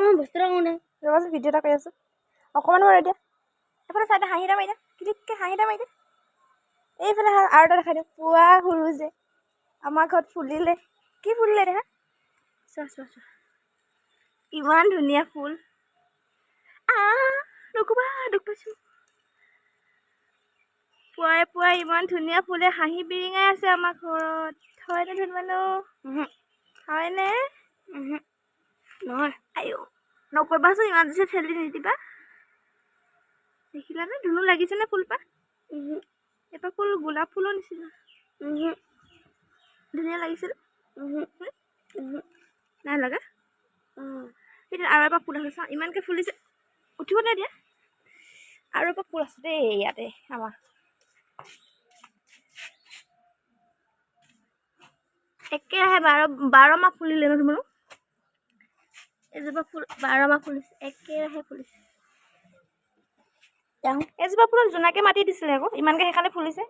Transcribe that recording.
মই বস্তু এটা কওঁ ৰবাচোন, ভিডিঅ' এটা কৰি আছোঁ অকণমান বাৰু এতিয়া। এফালে চাইডে হাঁহি এটা মাৰি দে, কিটিককৈ হাঁহি এটা মাৰি দে। এইফালে আৰু এটা দেখাই দিওঁ, পুৱা সৰু যে আমাৰ ঘৰত ফুলিলে। কি ফুলিলে দেখা? চোৱা চোৱা চোৱা, ইমান ধুনীয়া ফুল। নক'বা, দুখ পাইছোঁ। পুৱাই পুৱাই ইমান ধুনীয়া ফুলে হাঁহি বিৰিঙাই আছে আমাৰ ঘৰত। হয়নে ধুনমানো? হয়নে? নহয়। আইও নকৰিবাচোন, ইমান দিছে ঠেলি নিদিবা। দেখিলানে ধুনু লাগিছেনে ফুলপাহ? এপাহ ফুল গোলাপ ফুলৰ নিচিনা। ধুনীয়া লাগিছিল। নাই লগা? এতিয়া আৰু এপাহ ফুল আছে চা, ইমানকৈ ফুলিছে। উঠিব নে দিয়া? আৰু এপাহ ফুল আছে দেই ইয়াতে আমাৰ। একেৰাহে 12 মাহ ফুলিলে ন তোমাৰো? এজোপা ফুল 12 মাহ ফুলিছে, একেৰাহে ফুলিছে। এজোপা ফুলত জোনাকে মাতি দিছিলে আকৌ, ইমানকৈ সেইকাৰণে ফুলিছে।